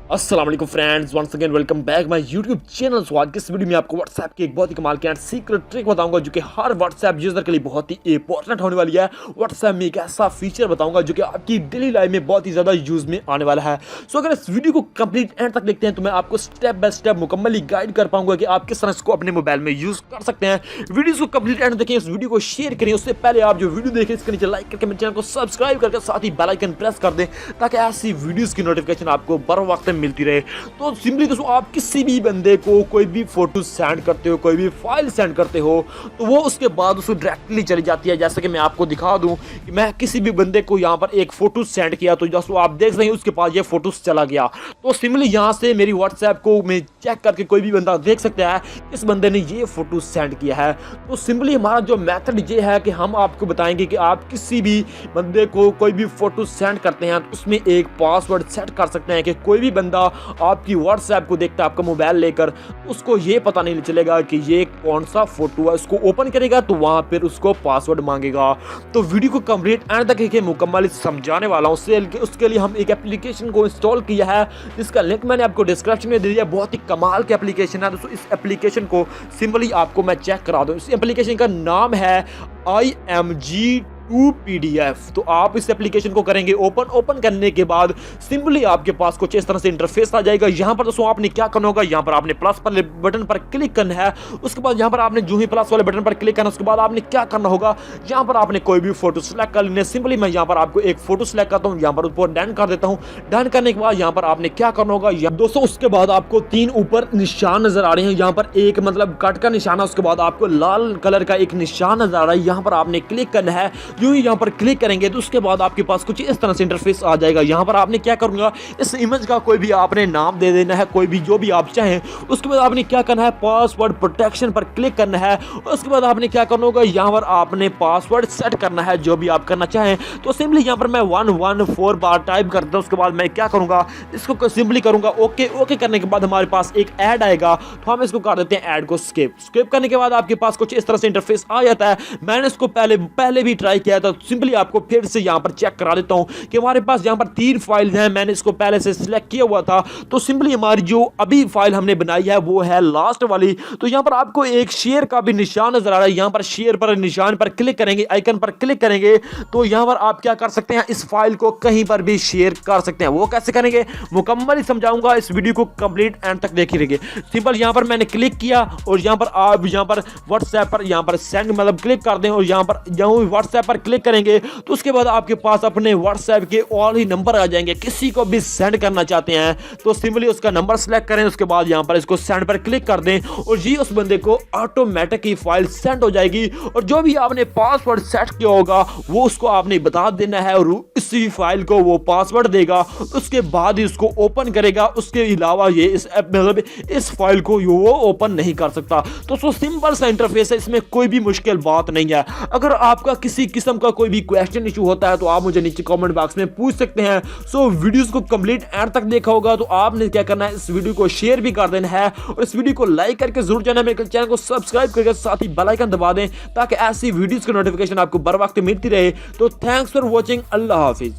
अस्सलाम वालेकुम friends, once again welcome back my YouTube channel. So आज के इस वीडियो में आपको व्हाट्सएप की एक बहुत ही कमाल की सीक्रेट ट्रिक बताऊंगा जो कि हर व्हाट्सएप यूजर के लिए बहुत ही इंपॉर्टेंट होने वाली है। व्हाट्सएप में एक ऐसा फीचर बताऊंगा जो कि आपकी डेली लाइफ में बहुत ही ज़्यादा यूज में आने वाला है। सो अगर इस वीडियो को कंप्लीट एंड तक देखते हैं तो मैं आपको स्टेप बाय स्टेप मुकम्मली गाइड कर पाऊंगा कि आप किस तरह इसको अपने मोबाइल में यूज कर सकते हैं। वीडियो को कंप्लीट एंड देखें, इस वीडियो को शेयर करें। उससे पहले आप जो वीडियो देखें इसके नीचे लाइक करके मेरे चैनल को सब्सक्राइब करके साथ ही बेल आइकन प्रेस कर दें ताकि ऐसी वीडियोस की नोटिफिकेशन आपको बर वक्त मिलती रहे। तो सिंपली दोस्तों, आप किसी भी बंदे को कोई भी फोटो सेंड करते हो, कोई भी फाइल सेंड करते हो, तो वो उसके बाद उसको डायरेक्टली चली जाती है। जैसे कि मैं आपको दिखा दूं कि मैं किसी भी बंदे को यहाँ पर एक फोटो सेंड किया तो दोस्तों आप देख रहे हैं उसके पास ये फोटो चला गया। तो सिंपली यहाँ से मेरी व्हाट्सएप को मैं चेक करके कोई भी बंदा देख सकता है इस बंदे ने ये फोटो सेंड किया है। तो सिंपली हमारा जो मेथड ये है कि हम आपको बताएंगे कि आप किसी भी बंदे को कोई भी फोटो सेंड करते हैं तो उसमें एक पासवर्ड सेट कर सकते हैं कि कोई भी बंदा आपकी व्हाट्सएप को देखता है आपका मोबाइल लेकर, उसको ये पता नहीं चलेगा कि ये कौन सा फोटो है। उसको ओपन करेगा तो वहां पर उसको पासवर्ड मांगेगा। तो वीडियो को कंप्लीट एंड तक देखिए, मुकम्मल समझाने वाला हूं। उसके लिए हम एक एप्लीकेशन को इंस्टॉल किया है जिसका लिंक मैंने आपको डिस्क्रिप्शन में दे दिया। बहुत ही कमाल की एप्लीकेशन है दोस्तों। इस एप्लीकेशन को सिंपली आपको मैं चेक करा दूं। इस एप्लीकेशन का नाम है IMG2 PDF। तो आप इस एप्लीकेशन को करेंगे ओपन करने के बाद सिंपली आपके पास कुछ इस तरह से इंटरफेस आ जाएगा। यहां पर दोस्तों आपने क्या करना होगा, यहां पर आपने प्लस पर बटन पर क्लिक करना है। उसके बाद यहां पर आपने जो ही प्लस वाले बटन पर क्लिक करना है उसके बाद आपने क्या करना होगा, यहां पर आपने कोई भी फोटो सिलेक्ट कर लेना है। सिंपली मैं यहां पर आपको एक फोटो सिलेक्ट करता हूं, यहां पर ऊपर डन कर देता हूं। डन करने के बाद यहां पर आपने क्या करना होगा दोस्तों, उसके बाद आपको 3 ऊपर निशान नजर आ रहे हैं। यहां पर एक मतलब कट का निशान है, उसके बाद आपको लाल कलर का एक निशान नजर आ रहा है। यहां पर आपने क्लिक करना है। जो ही यहां पर क्लिक करेंगे तो उसके बाद आपके पास कुछ इस तरह से इंटरफेस आ जाएगा। यहां पर आपने क्या करूंगा, इस इमेज का कोई भी आपने नाम दे देना है, कोई भी जो भी आप चाहें। उसके बाद आपने क्या करना है, पासवर्ड प्रोटेक्शन पर क्लिक करना है। उसके बाद आपने क्या करना होगा, यहां पर आपने पासवर्ड सेट करना है जो भी आप करना चाहें। तो सिंपली यहां पर मैं 114 बार टाइप करता हूं। उसके बाद मैं क्या करूंगा, इसको सिंपली करूंगा ओके करने के बाद हमारे पास एक ऐड आएगा। तो हम इसको कर देते हैं ऐड को स्किप करने के बाद आपके पास कुछ इस तरह से इंटरफेस आ जाता है। मैंने इसको पहले भी ट्राई किया था। सिंपली आपको फिर से यहां पर चेक करा देता हूं कि हमारे पास यहां पर 3 फाइल्स हैं। मैंने इसको पहले से सिलेक्ट किया हुआ था। तो सिंपली हमारी जो अभी फाइल हमने बनाई है वो है लास्ट वाली। तो यहां पर आपको एक शेयर का भी निशान नजर आ रहा है। यहां पर शेयर पर निशान पर क्लिक करेंगे, आइकन पर क्लिक करेंगे तो यहां पर आप क्या कर सकते हैं, इस फाइल को कहीं पर भी शेयर कर सकते हैं। वो कैसे करेंगे मुकम्मल समझाऊंगा, इस वीडियो को कंप्लीट एंड तक देखी रहिए। सिंपल यहां पर मैंने क्लिक किया और यहां पर आप यहां पर व्हाट्सएप पर यहां पर सेंड मतलब क्लिक कर दें और यहां पर व्हाट्सएप पर क्लिक करेंगे तो उसके बाद आपके पास अपने व्हाट्सएप के और ही नंबर आ जाएंगे। किसी को भी सेंड करना चाहते हैं तो सिंपली उसका नंबर सेलेक्ट करें। उसके बाद यहां पर इसको सेंड पर क्लिक कर दें और ये उस बंदे को ऑटोमेटिक ही फाइल सेंड हो जाएगी। और जो भी आपने पासवर्ड सेट किया होगा वो उसको आपने बता देना है और इसी फाइल को वो पासवर्ड देगा। उसके बाद ही उसको ओपन करेगा। उसके अलावा ये इस फाइल को वो ओपन नहीं कर सकता। तो सिंपल सा इंटरफेस है, इसमें कोई भी मुश्किल बात नहीं है। अगर आपका किसी किस्म का कोई भी क्वेश्चन इशू होता है तो आप मुझे नीचे कमेंट बॉक्स में पूछ सकते हैं। सो वीडियोस को कंप्लीट एंड तक देखा होगा तो आपने क्या करना है, इस वीडियो को शेयर भी कर देना है और इस वीडियो को लाइक करके जरूर जाना, मेरे चैनल को सब्सक्राइब करके साथ ही बेल आइकन दबा दें ताकि ऐसी वीडियोस की नोटिफिकेशन आपको बर वक्त मिलती रहे। तो thanks for watching. Allah Hafiz.